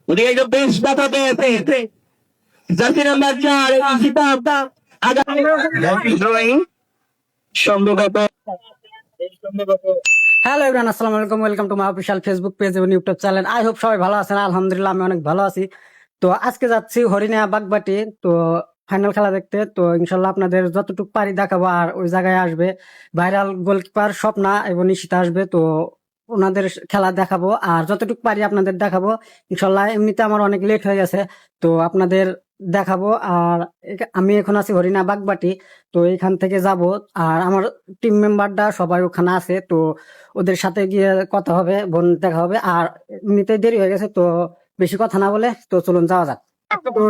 ওদিকে একটু বেশ ব্যথা পেয়েছে জার্সি নাম্বার 4 আগামী ড্রয়িং সম্ভবত। হ্যালো এভরিওয়ান, আসসালামু আলাইকুম। Welcome to my official Facebook page এবং ইউটিউব চ্যানেল। আই হোপ সবাই ভালো আছেন। আলহামদুলিল্লাহ আমি অনেক ভালো আছি। তো আজকে যাচ্ছি হরিণা বাগবাটি তো ফাইনাল খেলা দেখতে। তো ইনশাল্লাহ আপনাদের যতটুকু পারি দেখাবো। আর ওই জায়গায় আসবে ভাইরাল গোলকিপার স্বপ্না এবং নিশিতা আসবে। তো ওনাদের খেলা দেখাবো আর যতটুকু পারি আপনাদের দেখাবো ইনশাল্লাহ। এমনিতে আমার অনেক লেট হয়ে গেছে, তো আপনাদের দেখাবো। আর আমি এখন আছি হরিণা বাগবাটি। তো এখান থেকে যাব আর আমার টিম মেম্বাররা সবাই ওখানে আছে। তো ওদের সাথে গিয়ে কথা হবে, বোন দেখা হবে। আর এমনিতে দেরি হয়ে গেছে, তো বেশি কথা না বলে তো চলুন যাওয়া যাক। তো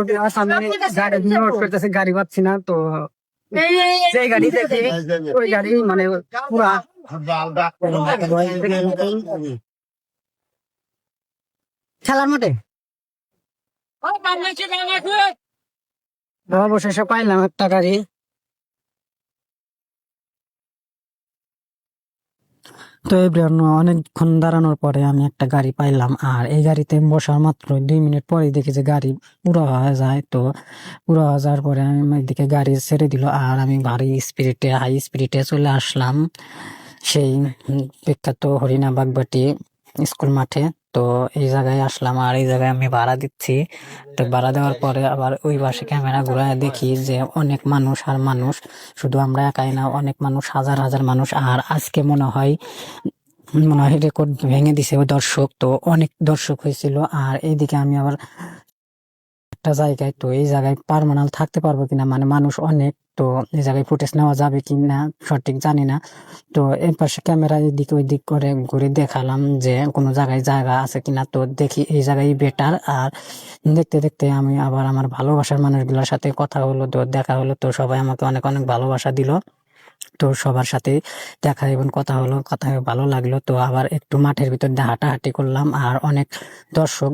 আমি গাড়ি নোট করতেছি, গাড়ি পাচ্ছি না। তো যে গাড়ি দেখি ওই গাড়ি মানে পুরা খেলার মাঠে অবশেষে পাইলাম একটা গাড়ি। তো এভরিওয়ান, অনেকক্ষণ দাঁড়ানোর পরে আমি একটা গাড়ি পাইলাম। আর এই গাড়িতে বসার মাত্র 2 মিনিট পরে দেখি যে গাড়ি পুরো হয়ে যায়। তো পুরো হয়ে যাওয়ার পরে আমি এদিকে গাড়ি ছেড়ে দিল আর আমি হাই স্পিডে চলে আসলাম সেই বিখ্যাত হরিণা বাগবাটি স্কুল মাঠে। তো এই জায়গায় আসলাম আর এই জায়গায় আমি ভাড়া দিচ্ছি। তো ভাড়া দেওয়ার পরে আবার ওই পাশে ক্যামেরা ঘুরায় দেখি যে অনেক মানুষ আর মানুষ, শুধু আমরা একাই না, অনেক মানুষ, হাজার হাজার মানুষ। আর আজকে মনে হয় রেকর্ড ভেঙে দিছে ওই দর্শক, তো অনেক দর্শক হয়েছিল। আর এইদিকে আমি আবার একটা জায়গায়, তো এই জায়গায় পার্মানেন্ট থাকতে পারবো কিনা, মানে মানুষ অনেক, তো এই জায়গায় ফুটেজ নেওয়া যাবে কিনা সঠিক জানি না। তো এর পাশে ক্যামেরা এদিক ওই দিক করে ঘুরে দেখালাম যে কোনো জায়গায় জায়গা আছে কিনা। তো দেখি এই জায়গায় বেটার। আর দেখতে দেখতে আমি আবার আমার ভালোবাসার মানুষগুলোর সাথে কথা হলো, তো দেখা হলো। তো সবাই আমাকে অনেক অনেক ভালোবাসা দিল। তো সবার সাথে দেখা এবং কথা হলো, কথা হয়ে ভালো লাগলো। তো আবার একটু মাঠের ভিতর দিয়ে হাঁটাহাঁটি করলাম আর অনেক দর্শক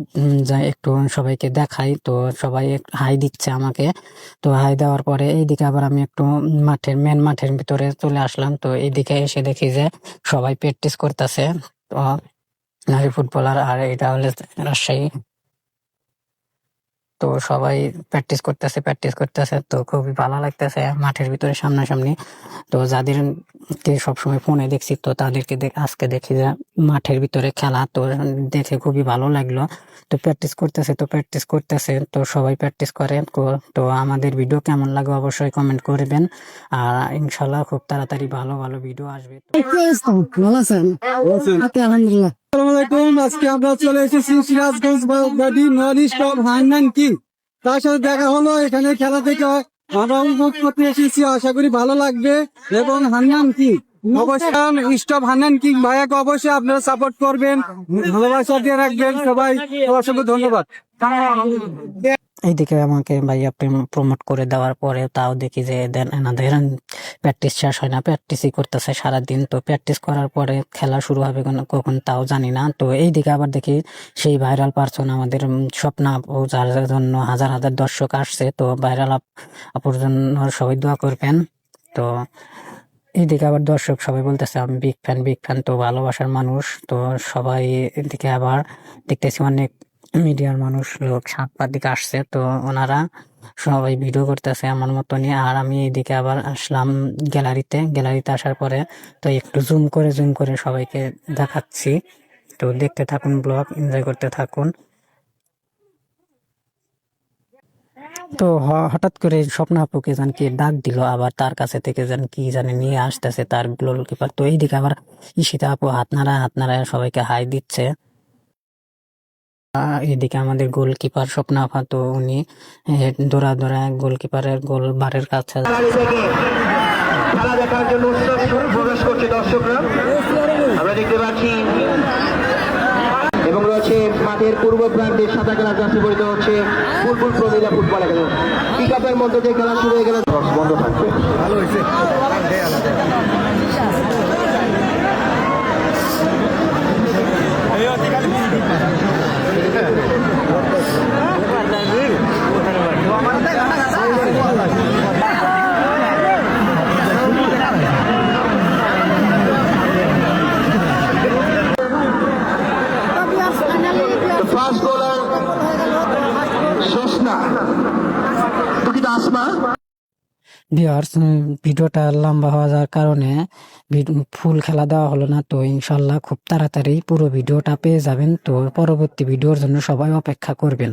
যা একটু সবাইকে দেখাই। তো সবাই হাই দিচ্ছে আমাকে। তো হাই দেওয়ার পরে এইদিকে আবার আমি একটু মেন মাঠের ভিতরে চলে আসলাম। তো এইদিকে এসে দেখি যে সবাই প্র্যাকটিস করতেছে। তো নারী ফুটবলার, আর এটা হলে রাজশাহী। তো সবাই প্র্যাকটিস করতেছে, তো খুবই ভালো লাগতেছে মাঠের ভিতরে সামনাসামনি। তো যাদেরকে সবসময় ফোনে দেখছি, তো তাদেরকে আজকে দেখি যে মাঠের ভিতরে খেলা, তো দেখে খুবই ভালো লাগলো। তো প্র্যাকটিস করতেছে, তো সবাই প্র্যাকটিস করে। তো আমাদের ভিডিও কেমন লাগে অবশ্যই কমেন্ট করবেন। আর ইনশাল্লাহ খুব তাড়াতাড়ি ভালো ভালো ভিডিও আসবে। ভালো আছেন? আলহামদুলিল্লাহ। আসসালামাইকুম। আজকে আমরা চলে এসেছি Sirajganj Bagbati north of Hannan king. তার সাথে দেখা হলো, এখানে খেলা থেকে আমরা উপভোগ করতে এসেছি। আশা করি ভালো লাগবে। এবং হান্নান কিং অবশ্যই স্টপ হান্নান কিং ভাইয়াকে অবশ্যই আপনারা সাপোর্ট করবেন, ভালোবাসা দিয়ে রাখবেন। সবাই অসংখ্য ধন্যবাদ। এইদিকে আমাকে ভাইয়া প্রমোট করে দেওয়ার পরে তাও দেখি যে এনাদের প্র্যাকটিস শেষ হয় না, প্র্যাকটিসই করতেছে সারাদিন। তো প্র্যাকটিস করার পরে খেলা শুরু হবে কখন তাও জানি না। তো এইদিকে আবার দেখি সেই ভাইরাল পারসন আমাদের স্বপ্না আপু, যার জন্য হাজার হাজার দর্শক আসছে। তো ভাইরাল আপুর জন্য সবাই দোয়া করবেন। তো এইদিকে আবার দর্শক সবাই বলতেছে আমি বিগ ফ্যান, তো ভালোবাসার মানুষ। তো সবাই এদিকে আবার দেখতেছি অনেক মিডিয়ার মানুষ, লোক সাংবাদিক আসছে। তো ওনারা সবাই ভিডিও করতেছে আমার মতো নিয়ে। আর আমি এইদিকে আবার আসলাম গ্যালারিতে আসার পরে তো একটু জুম করে সবাইকে দেখাচ্ছি। তো দেখতে থাকুন, ব্লগ এনজয় করতে থাকুন। তো হঠাৎ করে স্বপ্ন আপুকে যেন কি ডাক দিল, আবার তার কাছে থেকে যেন কি জানি নিয়ে আসতেছে তার গোলকিপার। তো এইদিকে আবার ঈশিতা আপু হাত নাড়া সবাইকে হাই দিচ্ছে। এদিকে আমাদের গোলকিপার স্বপ্ন আপা, তো উনি দৌড়া গোলকিপারের গোল বারের কাছে। খেলা দেখার জন্য প্রবেশ করছে দর্শকরা, আমরা দেখতে পাচ্ছি। এবং রয়েছে মাঠের পূর্ব প্রান্তে সাদা খেলা জার্সি পরিত হচ্ছে ফুটবল প্রমিলা ফুটবল একাডেমি। পিক আপের মধ্যে দিয়ে খেলা শুরু হয়ে গেলে বন্ধ থাকবে। First bowler জোসনা, দুঃখিত আসমা। ভিউয়ার্স, ভিডিওটা লম্বা হওয়া যাওয়ার কারণে ফুল খেলা দেওয়া হলো না। তো ইনশাল্লাহ খুব তাড়াতাড়ি পুরো ভিডিওটা পেয়ে যাবেন। তো পরবর্তী ভিডিওর জন্য সবাই অপেক্ষা করবেন।